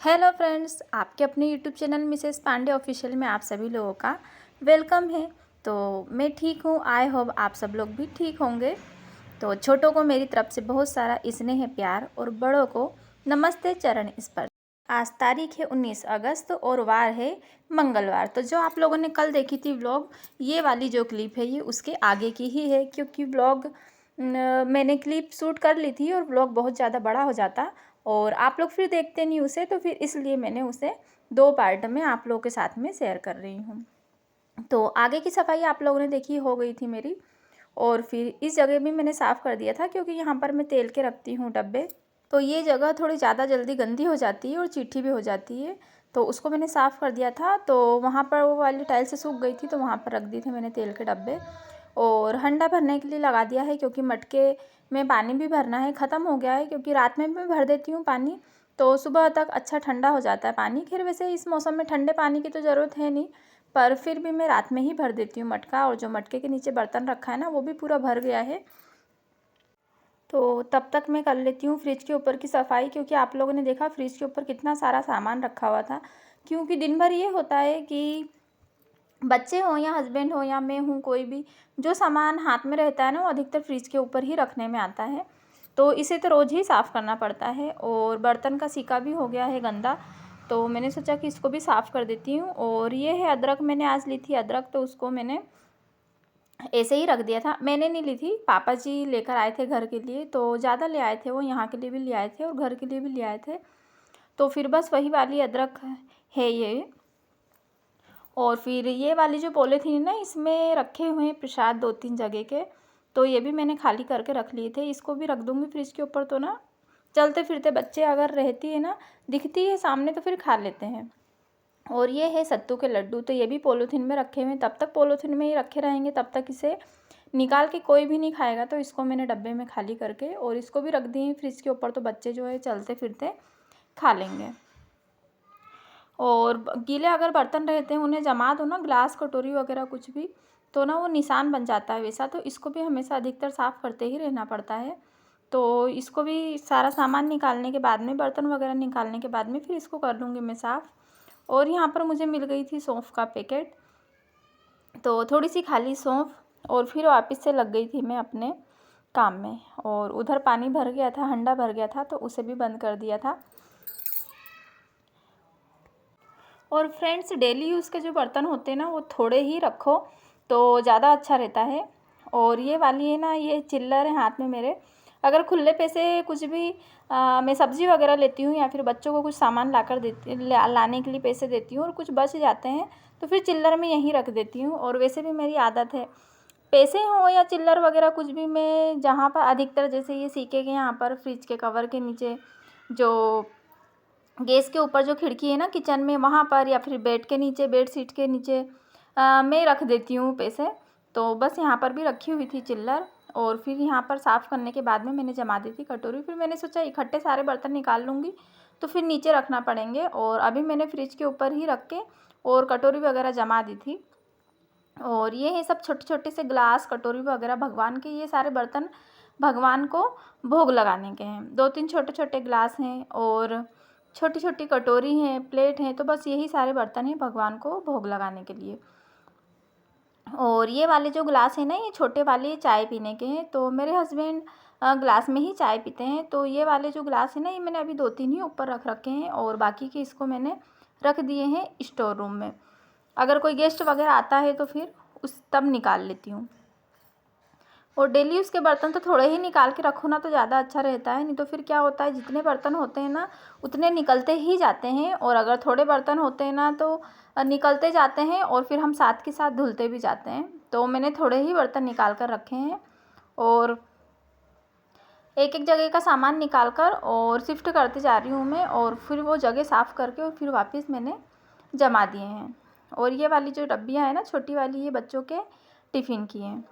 Hello friends, आपके अपने YouTube channel Mrs Pandey official में आप सभी लोगों का वेलकम है। तो मैं ठीक हूँ, आई होप आप सब लोग भी ठीक होंगे। तो छोटों को मेरी तरफ से बहुत सारा स्नेह प्यार और बड़ों को नमस्ते चरण स्पर्श। आज तारीख है 19 अगस्त और वार है मंगलवार। तो जो आप लोगों ने कल देखी थी व्लॉग, ये वाली जो क्लिप है ये उसके आगे की ही है, क्योंकि व्लॉग मैंने क्लिप शूट कर ली थी और व्लॉग बहुत ज़्यादा बड़ा हो जाता और आप लोग फिर देखते नहीं उसे, तो फिर इसलिए मैंने उसे 2 पार्ट में आप लोगों के साथ में शेयर कर रही हूँ। तो आगे की सफाई आप लोगों ने देखी हो गई थी मेरी, और फिर इस जगह भी मैंने साफ़ कर दिया था, क्योंकि यहाँ पर मैं तेल के रखती हूँ डब्बे। तो ये जगह थोड़ी ज़्यादा जल्दी गंदी हो जाती है और चिट्ठी भी हो जाती है, तो उसको मैंने साफ़ कर दिया था। तो वहाँ पर वो वाली टाइल से सूख गई थी, तो वहाँ पर रख दिए थे मैंने तेल के डब्बे। और हंडा भरने के लिए लगा दिया है, क्योंकि मटके में पानी भी भरना है, ख़त्म हो गया है, क्योंकि रात में मैं भर देती हूँ पानी, तो सुबह तक अच्छा ठंडा हो जाता है पानी। खैर वैसे इस मौसम में ठंडे पानी की तो ज़रूरत है नहीं, पर फिर भी मैं रात में ही भर देती हूँ मटका। और जो मटके के नीचे बर्तन रखा है ना, वो भी पूरा भर गया है। तो तब तक मैं कर लेती हूँ फ्रिज के ऊपर की सफाई, क्योंकि आप लोगों ने देखा फ्रिज के ऊपर कितना सारा सामान रखा हुआ था। क्योंकि दिन भर ये होता है कि बच्चे हों या हस्बैंड हो या मैं हूँ, कोई भी जो सामान हाथ में रहता है ना, वो अधिकतर फ्रिज के ऊपर ही रखने में आता है। तो इसे तो रोज़ ही साफ़ करना पड़ता है। और बर्तन का सिक्का भी हो गया है गंदा, तो मैंने सोचा कि इसको भी साफ़ कर देती हूँ। और ये है अदरक, मैंने आज ली थी अदरक, तो उसको मैंने ऐसे ही रख दिया था। मैंने नहीं ली थी, पापा जी लेकर आए थे घर के लिए, तो ज़्यादा ले आए थे वो, यहाँ के लिए भी ले आए थे और घर के लिए भी ले आए थे। तो फिर बस वही वाली अदरक है ये। और फिर ये वाली जो पॉलीथीन है ना, इसमें रखे हुए हैं प्रसाद 2-3 जगह के, तो ये भी मैंने खाली करके रख लिए थे। इसको भी रख दूँगी फ्रिज के ऊपर, तो ना चलते फिरते बच्चे अगर रहती है ना, दिखती है सामने, तो फिर खा लेते हैं। और ये है सत्तू के लड्डू, तो ये भी पॉलीथीन में रखे हुए हैं, तब तक पॉलीथीन में ही रखे रहेंगे, तब तक इसे निकाल के कोई भी नहीं खाएगा। तो इसको मैंने डब्बे में खाली करके और इसको भी रख दिए फ्रिज के ऊपर, तो बच्चे जो है चलते फिरते खा लेंगे। और गीले अगर बर्तन रहते हैं, उन्हें जमा दो ना, ग्लास कटोरी वगैरह कुछ भी, तो ना वो निशान बन जाता है वैसा। तो इसको भी हमेशा अधिकतर साफ़ करते ही रहना पड़ता है। तो इसको भी सारा सामान निकालने के बाद में, बर्तन वगैरह निकालने के बाद में, फिर इसको कर लूँगी मैं साफ़। और यहाँ पर मुझे मिल गई थी सौंफ का पैकेट, तो थोड़ी सी खाली सौंफ, और फिर वापस से लग गई थी मैं अपने काम में। और उधर पानी भर गया था, हंडा भर गया था, तो उसे भी बंद कर दिया था। और फ्रेंड्स, डेली यूज़ के जो बर्तन होते हैं ना, वो थोड़े ही रखो तो ज़्यादा अच्छा रहता है। और ये वाली है ना, ये चिल्लर है हाथ में मेरे, अगर खुले पैसे कुछ भी मैं सब्ज़ी वगैरह लेती हूँ या फिर बच्चों को कुछ सामान लाकर देती लाने के लिए पैसे देती हूँ और कुछ बच जाते हैं, तो फिर चिल्लर में यहीं रख देती हूँ। और वैसे भी मेरी आदत है, पैसे हों या चिल्लर वगैरह कुछ भी, मैं जहाँ पर अधिकतर, जैसे ये सिक्के के यहाँ पर फ्रिज के कवर के नीचे, जो गैस के ऊपर जो खिड़की है ना किचन में, वहाँ पर, या फिर बेड के नीचे, बेड शीट के नीचे मैं रख देती हूँ पैसे। तो बस यहाँ पर भी रखी हुई थी चिल्लर। और फिर यहाँ पर साफ़ करने के बाद में मैंने जमा दी थी कटोरी। फिर मैंने सोचा इकट्ठे सारे बर्तन निकाल लूँगी, तो फिर नीचे रखना पड़ेंगे। और अभी मैंने फ्रिज के ऊपर ही रख के और कटोरी वगैरह जमा दी थी। और ये है सब छोटे छोटे से ग्लास, कटोरी वगैरह भगवान के, ये सारे बर्तन भगवान को भोग लगाने के हैं। 2-3 छोटे छोटे ग्लास हैं और छोटी छोटी कटोरी हैं, प्लेट हैं, तो बस यही सारे बर्तन हैं भगवान को भोग लगाने के लिए। और ये वाले जो ग्लास हैं ना, ये छोटे वाले चाय पीने के हैं, तो मेरे हस्बैंड ग्लास में ही चाय पीते हैं। तो ये वाले जो ग्लास हैं ना, ये मैंने अभी 2-3 ही ऊपर रख रखे हैं, और बाकी के इसको मैंने रख दिए हैं स्टोर रूम में। अगर कोई गेस्ट वगैरह आता है तो फिर उस तब निकाल लेती हूँ। और डेली यूज़ के बर्तन तो थोड़े ही निकाल के रखो ना, तो ज़्यादा अच्छा रहता है। नहीं तो फिर क्या होता है, जितने बर्तन होते हैं ना, उतने निकलते ही जाते हैं। और अगर थोड़े बर्तन होते हैं ना, तो निकलते जाते हैं और फिर हम साथ के साथ धुलते भी जाते हैं। तो मैंने थोड़े ही बर्तन निकाल कर रखे हैं, और एक एक जगह का सामान निकाल कर और शिफ्ट करते जा रही हूँ मैं। और फिर वो जगह साफ़ करके और फिर वापस मैंने जमा दिए हैं। और ये वाली जो डब्बियाँ हैं ना, छोटी वाली, ये बच्चों के टिफ़िन की हैं।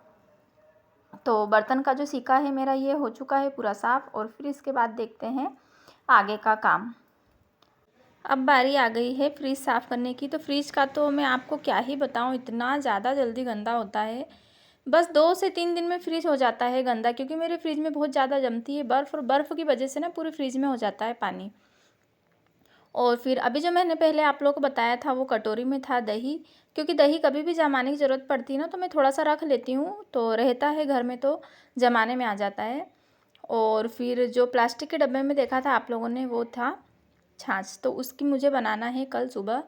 तो बर्तन का जो सिक्का है मेरा, ये हो चुका है पूरा साफ़। और फिर इसके बाद देखते हैं आगे का काम। अब बारी आ गई है फ्रिज साफ़ करने की। तो फ्रिज का तो मैं आपको क्या ही बताऊँ, इतना ज़्यादा जल्दी गंदा होता है। बस 2 से 3 दिन में फ्रिज हो जाता है गंदा, क्योंकि मेरे फ्रिज में बहुत ज़्यादा जमती है बर्फ़, और बर्फ़ की वजह से ना पूरे फ्रिज में हो जाता है पानी। और फिर अभी जो मैंने पहले आप लोगों को बताया था वो कटोरी में था दही, क्योंकि दही कभी भी जमाने की ज़रूरत पड़ती है ना, तो मैं थोड़ा सा रख लेती हूँ, तो रहता है घर में तो जमाने में आ जाता है। और फिर जो प्लास्टिक के डब्बे में देखा था आप लोगों ने वो था छाछ, तो उसकी मुझे बनाना है कल सुबह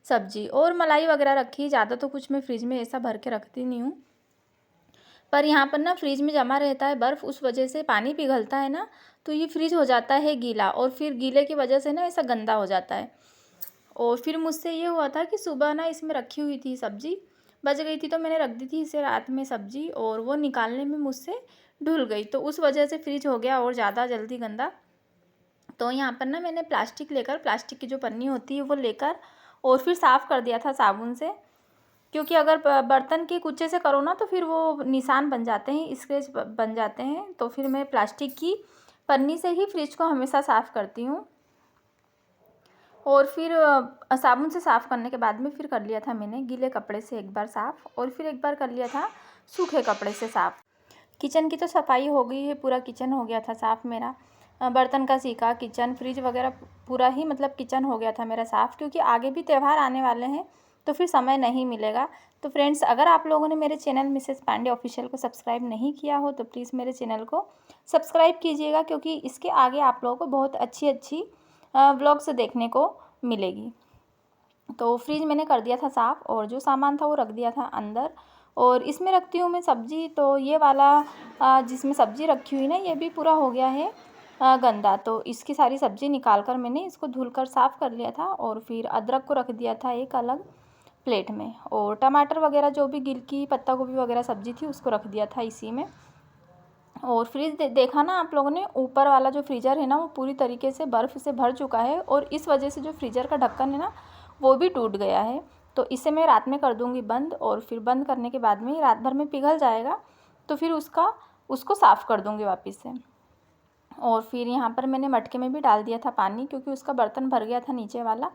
सब्जी। और मलाई वगैरह रखी, ज़्यादा तो कुछ मैं फ्रिज में ऐसा भर के रखती नहीं हूँ, पर यहाँ पर ना फ्रिज में जमा रहता है बर्फ़, उस वजह से पानी पिघलता है ना, तो ये फ्रिज हो जाता है गीला, और फिर गीले की वजह से ना ऐसा गंदा हो जाता है। और फिर मुझसे ये हुआ था कि सुबह ना इसमें रखी हुई थी सब्ज़ी, बच गई थी, तो मैंने रख दी थी इसे रात में सब्ज़ी, और वो निकालने में मुझसे धुल गई, तो उस वजह से फ्रिज हो गया और ज़्यादा जल्दी गंदा। तो यहाँ पर ना मैंने प्लास्टिक की जो पन्नी होती है वो लेकर और फिर साफ़ कर दिया था साबुन से, क्योंकि अगर बर्तन के कुच्चे से करो ना तो फिर वो निशान बन जाते हैं, स्क्रैच बन जाते हैं। तो फिर मैं प्लास्टिक की पन्नी से ही फ्रिज को हमेशा साफ़ करती हूँ। और फिर साबुन से साफ़ करने के बाद में फिर कर लिया था मैंने गीले कपड़े से एक बार साफ़, और फिर एक बार कर लिया था सूखे कपड़े से साफ़। किचन की तो सफाई हो गई है, पूरा किचन हो गया था साफ़ मेरा। बर्तन का सीका, किचन, फ्रिज वगैरह पूरा ही मतलब किचन हो गया था मेरा साफ़, क्योंकि आगे भी त्यौहार आने वाले हैं तो फिर समय नहीं मिलेगा। तो फ्रेंड्स, अगर आप लोगों ने मेरे चैनल मिसेस पांडे ऑफिशियल को सब्सक्राइब नहीं किया हो तो प्लीज़ मेरे चैनल को सब्सक्राइब कीजिएगा, क्योंकि इसके आगे आप लोगों को बहुत अच्छी अच्छी व्लॉग्स देखने को मिलेगी। तो फ्रिज मैंने कर दिया था साफ़, और जो सामान था वो रख दिया था अंदर। और इसमें रखती हूँ मैं सब्ज़ी, तो ये वाला जिसमें सब्ज़ी रखी हुई ना, ये भी पूरा हो गया है गंदा। तो इसकी सारी सब्ज़ी निकाल कर मैंने इसको धुलकर साफ़ कर लिया था, और फिर अदरक को रख दिया था एक अलग प्लेट में, और टमाटर वगैरह जो भी गिलकी, पत्ता गोभी वगैरह सब्ज़ी थी उसको रख दिया था इसी में। और फ्रिज देखा ना आप लोगों ने, ऊपर वाला जो फ्रीज़र है ना वो पूरी तरीके से बर्फ़ से भर चुका है, और इस वजह से जो फ्रीज़र का ढक्कन है ना वो भी टूट गया है। तो इसे मैं रात में कर दूँगी बंद, और फिर बंद करने के बाद में रात भर में पिघल जाएगा, तो फिर उसको साफ़ कर दूँगी वापस से। और फिर यहाँ पर मैंने मटके में भी डाल दिया था पानी, क्योंकि उसका बर्तन भर गया था नीचे वाला,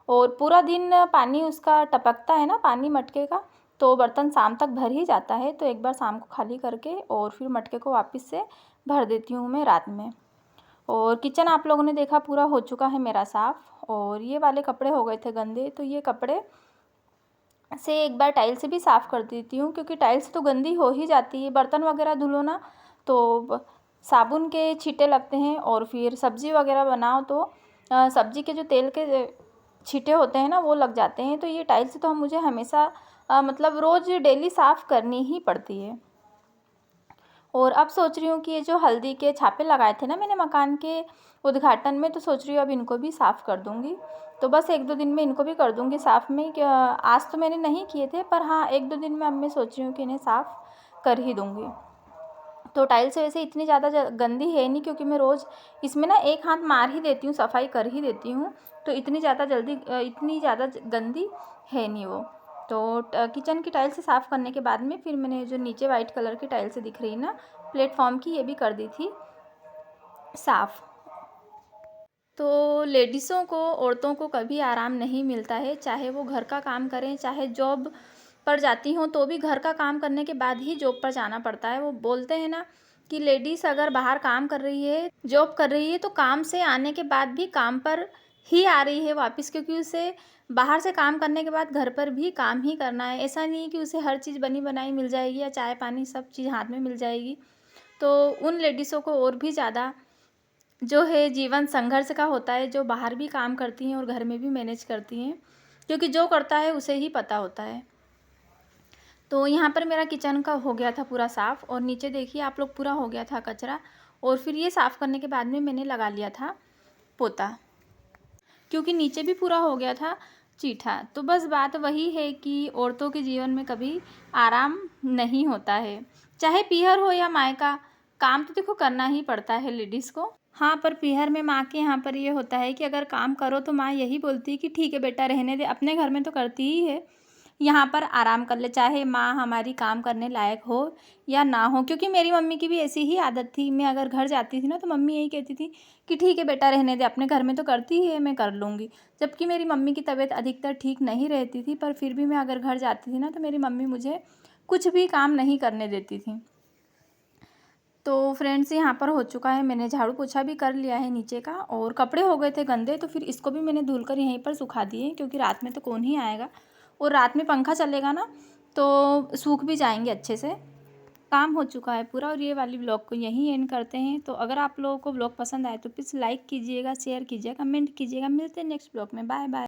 और पूरा दिन पानी उसका टपकता है ना पानी मटके का, तो बर्तन शाम तक भर ही जाता है। तो एक बार शाम को खाली करके और फिर मटके को वापस से भर देती हूँ मैं रात में। और किचन आप लोगों ने देखा पूरा हो चुका है मेरा साफ़। और ये वाले कपड़े हो गए थे गंदे, तो ये कपड़े से एक बार टाइल से भी साफ़ कर देती हूँ, क्योंकि टाइल से तो गंदी हो ही जाती है। बर्तन वगैरह धुलो ना तो साबुन के छींटे लगते हैं, और फिर सब्ज़ी वगैरह बनाओ तो सब्ज़ी के जो तेल के छींटे होते हैं ना वो लग जाते हैं। तो ये टाइल से तो हम मुझे हमेशा मतलब रोज़ डेली साफ़ करनी ही पड़ती है। और अब सोच रही हूँ कि ये जो हल्दी के छापे लगाए थे ना मैंने मकान के उद्घाटन में, तो सोच रही हूँ अब इनको भी साफ़ कर दूँगी। तो बस 1-2 दिन में इनको भी कर दूँगी साफ़ में। क्या, आज तो मैंने नहीं किए थे, पर हाँ 1-2 दिन में अब मैं सोच रही हूँ कि इन्हें साफ़ कर ही दूँगी। तो टाइल्स वैसे इतनी ज़्यादा गंदी है नहीं, क्योंकि मैं रोज़ इसमें ना एक हाथ मार ही देती हूँ, सफाई कर ही देती हूँ, तो इतनी ज़्यादा गंदी है नहीं वो। तो किचन की टाइल्स से साफ़ करने के बाद में फिर मैंने जो नीचे वाइट कलर की टाइल्स दिख रही है ना प्लेटफॉर्म की, ये भी कर दी थी साफ़। तो लेडीज़ों को, औरतों को कभी आराम नहीं मिलता है, चाहे वो घर का काम करें, चाहे जॉब पर जाती हों तो भी घर का काम करने के बाद ही जॉब पर जाना पड़ता है। वो बोलते हैं ना कि लेडीज़ अगर बाहर काम कर रही है, जॉब कर रही है, तो काम से आने के बाद भी काम पर ही आ रही है वापस, क्योंकि उसे बाहर से काम करने के बाद घर पर भी काम ही करना है। ऐसा नहीं है कि उसे हर चीज़ बनी बनाई मिल जाएगी या चाय पानी सब चीज़ हाथ में मिल जाएगी। तो उन लेडीज़ों को और भी ज़्यादा जो है जीवन संघर्ष का होता है, जो बाहर भी काम करती हैं और घर में भी मैनेज करती हैं, क्योंकि जो करता है उसे ही पता होता है। तो यहाँ पर मेरा किचन का हो गया था पूरा साफ़, और नीचे देखिए आप लोग पूरा हो गया था कचरा। और फिर ये साफ़ करने के बाद में मैंने लगा लिया था पोता, क्योंकि नीचे भी पूरा हो गया था चीठा। तो बस बात वही है कि औरतों के जीवन में कभी आराम नहीं होता है, चाहे पीहर हो या मायका, काम तो देखो करना ही पड़ता है लेडीज़ को। हाँ, पर पीहर में माँ के यहाँ पर ये होता है कि अगर काम करो तो माँ यही बोलती है कि ठीक है बेटा रहने दे, अपने घर में तो करती ही है, यहाँ पर आराम कर ले, चाहे माँ हमारी काम करने लायक हो या ना हो। क्योंकि मेरी मम्मी की भी ऐसी ही आदत थी, मैं अगर घर जाती थी ना तो मम्मी यही कहती थी कि ठीक है बेटा रहने दे, अपने घर में तो करती ही है, मैं कर लूँगी। जबकि मेरी मम्मी की तबीयत अधिकतर ठीक नहीं रहती थी, पर फिर भी मैं अगर घर जाती थी ना तो मेरी मम्मी मुझे कुछ भी काम नहीं करने देती थी। तो फ्रेंड्स यहाँ पर हो चुका है, मैंने झाड़ू पोछा भी कर लिया है नीचे का, और कपड़े हो गए थे गंदे, तो फिर इसको भी मैंने धुल कर यहीं पर सुखा दिए, क्योंकि रात में तो कौन ही आएगा, और रात में पंखा चलेगा ना तो सूख भी जाएंगे अच्छे से। काम हो चुका है पूरा, और ये वाली ब्लॉग को यहीं एंड करते हैं। तो अगर आप लोगों को ब्लॉग पसंद आए तो प्लीज़ लाइक कीजिएगा, शेयर कीजिएगा, कमेंट कीजिएगा। मिलते हैं नेक्स्ट ब्लॉग में। Bye bye.